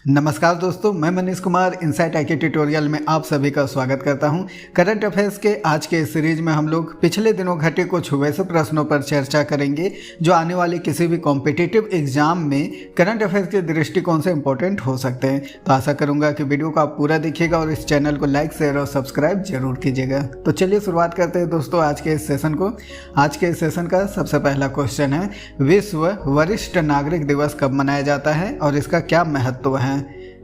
नमस्कार दोस्तों, मैं मनीष कुमार इनसाइट आईके ट्यूटोरियल में आप सभी का स्वागत करता हूं। करंट अफेयर्स के आज के इस सीरीज में हम लोग पिछले दिनों घटे कुछ वैसे प्रश्नों पर चर्चा करेंगे जो आने वाले किसी भी कॉम्पिटिटिव एग्जाम में करंट अफेयर्स के दृष्टिकोण से इंपॉर्टेंट हो सकते हैं। तो आशा करूंगा कि वीडियो को आप पूरा देखिएगा और इस चैनल को लाइक, शेयर और सब्सक्राइब जरूर कीजिएगा। तो चलिए शुरुआत करते हैं दोस्तों आज के इस सेशन को। आज के इस सेशन का सबसे पहला क्वेश्चन है, विश्व वरिष्ठ नागरिक दिवस कब मनाया जाता है और इसका क्या महत्व है?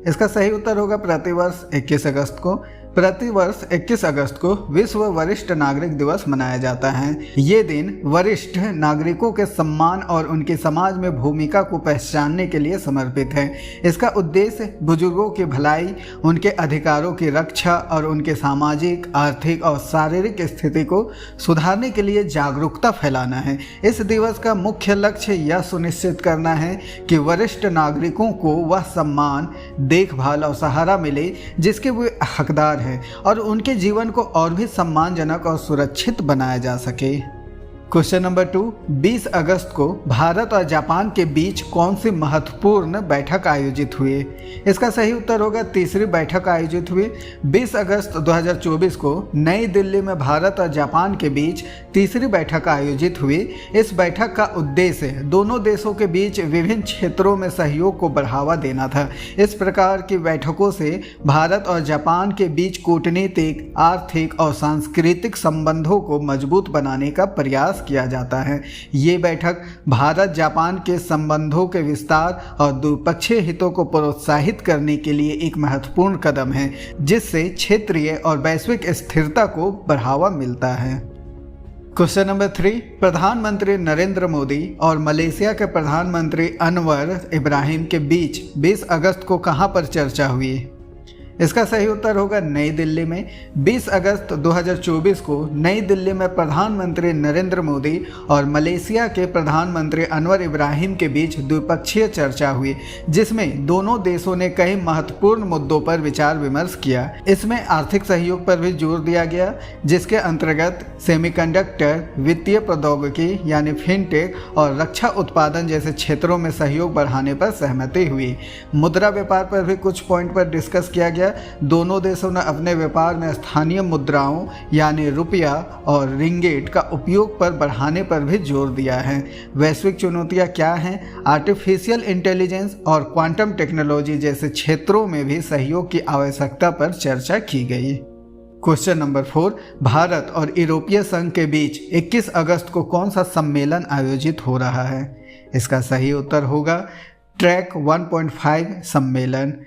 इसका सही उत्तर होगा प्रतिवर्ष 21 अगस्त को। प्रतिवर्ष 21 अगस्त को विश्व वरिष्ठ नागरिक दिवस मनाया जाता है। ये दिन वरिष्ठ नागरिकों के सम्मान और उनकी समाज में भूमिका को पहचानने के लिए समर्पित है। इसका उद्देश्य बुजुर्गों की भलाई, उनके अधिकारों की रक्षा और उनके सामाजिक, आर्थिक और शारीरिक स्थिति को सुधारने के लिए जागरूकता फैलाना है। इस दिवस का मुख्य लक्ष्य यह सुनिश्चित करना है कि वरिष्ठ नागरिकों को वह सम्मान, देखभाल और सहारा मिले जिसके वे हकदार है और उनके जीवन को और भी सम्मानजनक और सुरक्षित बनाया जा सके। क्वेश्चन नंबर 2, 20 अगस्त को भारत और जापान के बीच कौन सी महत्वपूर्ण बैठक आयोजित हुई? इसका सही उत्तर होगा तीसरी बैठक आयोजित हुई। 20 अगस्त 2024 को नई दिल्ली में भारत और जापान के बीच तीसरी बैठक आयोजित हुई। इस बैठक का उद्देश्य दोनों देशों के बीच विभिन्न क्षेत्रों में सहयोग को बढ़ावा देना था। इस प्रकार की बैठकों से भारत और जापान के बीच कूटनीतिक, आर्थिक और सांस्कृतिक संबंधों को मजबूत बनाने का प्रयास किया जाता है। ये बैठक भारत जापान के संबंधों के विस्तार और द्विपक्षीय हितों को प्रोत्साहित करने के लिए एक महत्वपूर्ण कदम है, जिससे क्षेत्रीय और वैश्विक स्थिरता को बढ़ावा मिलता है। क्वेश्चन नंबर 3, प्रधानमंत्री नरेंद्र मोदी और मलेशिया के प्रधानमंत्री अनवर इब्राहिम के बीच 20 अगस्त को कहां पर चर्चा हुई? इसका सही उत्तर होगा नई दिल्ली में। 20 अगस्त 2024 को नई दिल्ली में प्रधानमंत्री नरेंद्र मोदी और मलेशिया के प्रधानमंत्री अनवर इब्राहिम के बीच द्विपक्षीय चर्चा हुई, जिसमें दोनों देशों ने कई महत्वपूर्ण मुद्दों पर विचार विमर्श किया। इसमें आर्थिक सहयोग पर भी जोर दिया गया, जिसके अंतर्गत सेमीकंडक्टर, वित्तीय प्रौद्योगिकी यानी फिनटेक और रक्षा उत्पादन जैसे क्षेत्रों में सहयोग बढ़ाने पर सहमति हुई। मुद्रा व्यापार पर भी कुछ पॉइंट पर डिस्कस किया गया। दोनों देशों ने अपने व्यापार में स्थानीय मुद्राओं यानी रुपया और रिंगेट का उपयोग पर बढ़ाने पर भी जोर दिया है। वैश्विक चुनौतियां क्या हैं? आर्टिफिशियल इंटेलिजेंस और क्वांटम टेक्नोलॉजी जैसे क्षेत्रों में भी सहयोग की आवश्यकता पर चर्चा की गई। क्वेश्चन नंबर 4, भारत और यूरोपीय संघ के बीच 21 अगस्त को कौन सा सम्मेलन आयोजित हो रहा है? इसका सही उत्तर होगा ट्रैक 1.5 सम्मेलन।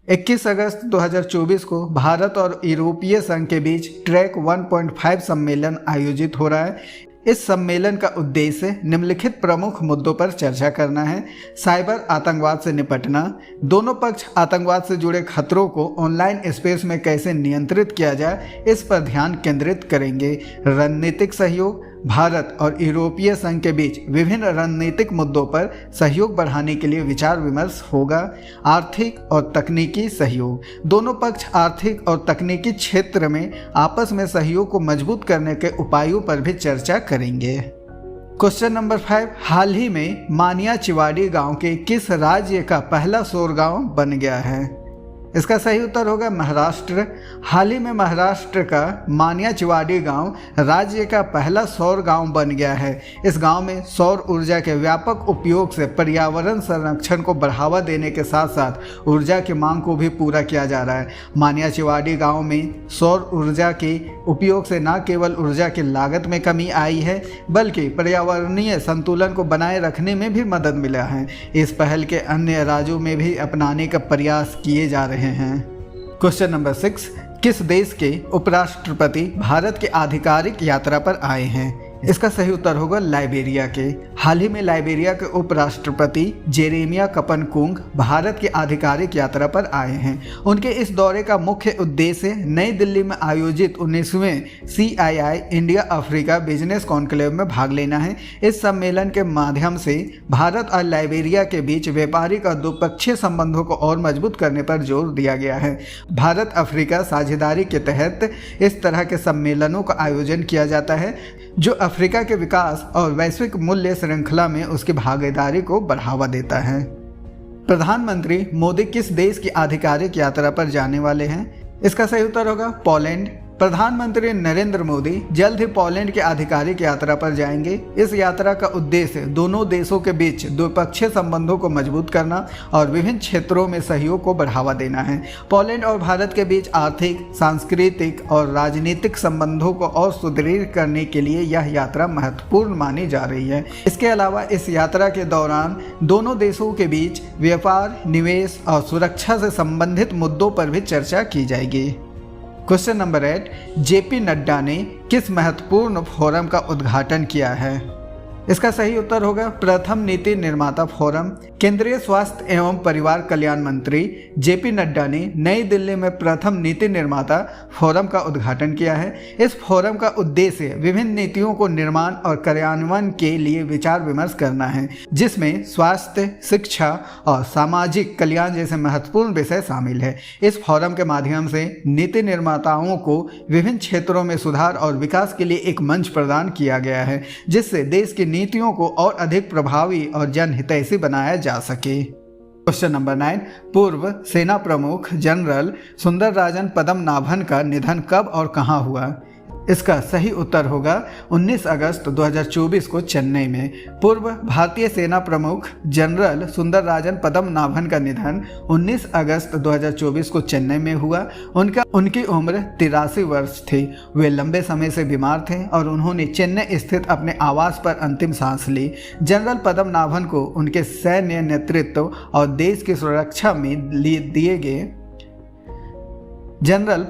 21 अगस्त 2024 को भारत और यूरोपीय संघ के बीच ट्रैक 1.5 सम्मेलन आयोजित हो रहा है। इस सम्मेलन का उद्देश्य निम्नलिखित प्रमुख मुद्दों पर चर्चा करना है। साइबर आतंकवाद से निपटना, दोनों पक्ष आतंकवाद से जुड़े खतरों को ऑनलाइन स्पेस में कैसे नियंत्रित किया जाए, इस पर ध्यान केंद्रित करेंगे। रणनीतिक सहयोग, भारत और यूरोपीय संघ के बीच विभिन्न रणनीतिक मुद्दों पर सहयोग बढ़ाने के लिए विचार विमर्श होगा। आर्थिक और तकनीकी सहयोग, दोनों पक्ष आर्थिक और तकनीकी क्षेत्र में आपस में सहयोग को मजबूत करने के उपायों पर भी चर्चा करेंगे। क्वेश्चन नंबर 5, हाल ही में मानियाचिवाड़ी गांव के किस राज्य का पहला सौर गांव बन गया है? इसका सही उत्तर होगा महाराष्ट्र। हाल ही में महाराष्ट्र का मानियाचिवाड़ी गांव राज्य का पहला सौर गांव बन गया है। इस गांव में सौर ऊर्जा के व्यापक उपयोग से पर्यावरण संरक्षण को बढ़ावा देने के साथ साथ ऊर्जा की मांग को भी पूरा किया जा रहा है। मानियाचिवाड़ी गांव में सौर ऊर्जा के उपयोग से न केवल ऊर्जा की लागत में कमी आई है, बल्कि पर्यावरणीय संतुलन को बनाए रखने में भी मदद मिला है। इस पहल के अन्य राज्यों में भी अपनाने का प्रयास किए जा रहे हैं। क्वेश्चन नंबर 6, किस देश के उपराष्ट्रपति भारत की आधिकारिक यात्रा पर आए हैं? इसका सही उत्तर होगा लाइबेरिया के। हाल ही में लाइबेरिया के उपराष्ट्रपति जेरेमिया कपनकुंग भारत की आधिकारिक यात्रा पर आए हैं। उनके इस दौरे का मुख्य उद्देश्य नई दिल्ली में आयोजित 19वें CII India Africa business conclave में भाग लेना है। इस सम्मेलन के माध्यम से भारत और लाइबेरिया के बीच व्यापारिक और द्विपक्षीय संबंधों को और मजबूत करने पर जोर दिया गया है। भारत अफ्रीका साझेदारी के तहत इस तरह के सम्मेलनों का आयोजन किया जाता है, जो अफ्रीका के विकास और वैश्विक मूल्य श्रृंखला में उसकी भागीदारी को बढ़ावा देता है। प्रधानमंत्री मोदी किस देश की आधिकारिक यात्रा पर जाने वाले हैं? इसका सही उत्तर होगा पोलैंड। प्रधानमंत्री नरेंद्र मोदी जल्द ही पोलैंड की आधिकारिक यात्रा पर जाएंगे। इस यात्रा का उद्देश्य दोनों देशों के बीच द्विपक्षीय संबंधों को मजबूत करना और विभिन्न क्षेत्रों में सहयोग को बढ़ावा देना है। पोलैंड और भारत के बीच आर्थिक, सांस्कृतिक और राजनीतिक संबंधों को और सुदृढ़ करने के लिए यह यात्रा महत्वपूर्ण मानी जा रही है। इसके अलावा इस यात्रा के दौरान दोनों देशों के बीच व्यापार, निवेश और सुरक्षा से संबंधित मुद्दों पर भी चर्चा की जाएगी। क्वेश्चन नंबर 8, जेपी नड्डा ने किस महत्वपूर्ण फोरम का उद्घाटन किया है? इसका सही उत्तर होगा प्रथम नीति निर्माता फोरम। केंद्रीय स्वास्थ्य एवं परिवार कल्याण मंत्री जेपी नड्डा ने नई दिल्ली में प्रथम नीति निर्माता फोरम का उद्घाटन किया है। इस फोरम का उद्देश्य विभिन्न नीतियों को निर्माण और कार्यान्वयन के लिए विचार विमर्श करना है, जिसमें स्वास्थ्य, शिक्षा और सामाजिक कल्याण जैसे महत्वपूर्ण विषय शामिल है। इस फोरम के माध्यम से नीति निर्माताओं को विभिन्न क्षेत्रों में सुधार और विकास के लिए एक मंच प्रदान किया गया है, जिससे देश की नीतियों को और अधिक प्रभावी और जनहितैषी बनाया जा सके। क्वेश्चन नंबर 9, पूर्व सेना प्रमुख जनरल सुंदरराजन पद्मनाभन का निधन कब और कहां हुआ? इसका सही उत्तर होगा 19 अगस्त 2024 को चेन्नई में। पूर्व भारतीय सेना प्रमुख जनरल सुंदरराजन पद्मनाभन का निधन 19 अगस्त 2024 को चेन्नई में हुआ। उनकी उम्र 83 वर्ष थी। वे लंबे समय से बीमार थे और उन्होंने चेन्नई स्थित अपने आवास पर अंतिम सांस ली। जनरल पद्मनाभन को उनके सैन्य नेतृत्व और देश की सुरक्षा में दिए गए जनरल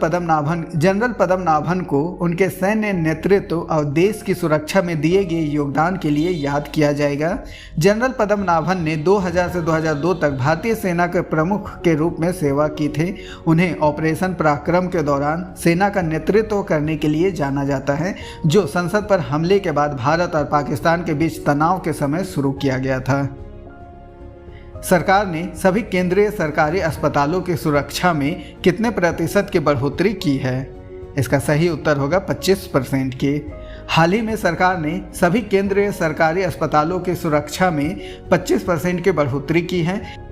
पद्मनाभन को उनके सैन्य नेतृत्व और देश की सुरक्षा में दिए गए योगदान के लिए याद किया जाएगा। जनरल पद्मनाभन ने 2000 से 2002 तक भारतीय सेना के प्रमुख के रूप में सेवा की थी। उन्हें ऑपरेशन पराक्रम के दौरान सेना का नेतृत्व करने के लिए जाना जाता है, जो संसद पर हमले के बाद भारत और पाकिस्तान के बीच तनाव के समय शुरू किया गया था। सरकार ने सभी केंद्रीय सरकारी अस्पतालों की सुरक्षा में कितने प्रतिशत की बढ़ोतरी की है? इसका सही उत्तर होगा 25% की। हाल ही में सरकार ने सभी केंद्रीय सरकारी अस्पतालों की सुरक्षा में 25% की बढ़ोतरी की है।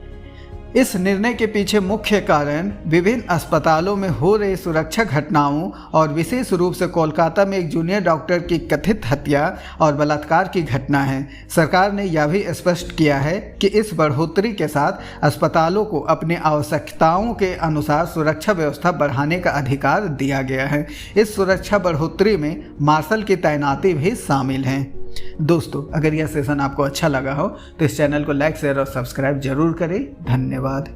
इस निर्णय के पीछे मुख्य कारण विभिन्न अस्पतालों में हो रही सुरक्षा घटनाओं और विशेष रूप से कोलकाता में एक जूनियर डॉक्टर की कथित हत्या और बलात्कार की घटना है। सरकार ने यह भी स्पष्ट किया है कि इस बढ़ोतरी के साथ अस्पतालों को अपनी आवश्यकताओं के अनुसार सुरक्षा व्यवस्था बढ़ाने का अधिकार दिया गया है। इस सुरक्षा बढ़ोतरी में मार्शल की तैनाती भी शामिल है। दोस्तों, अगर यह सेशन आपको अच्छा लगा हो तो इस चैनल को लाइक, शेयर और सब्सक्राइब जरूर करें। धन्यवाद।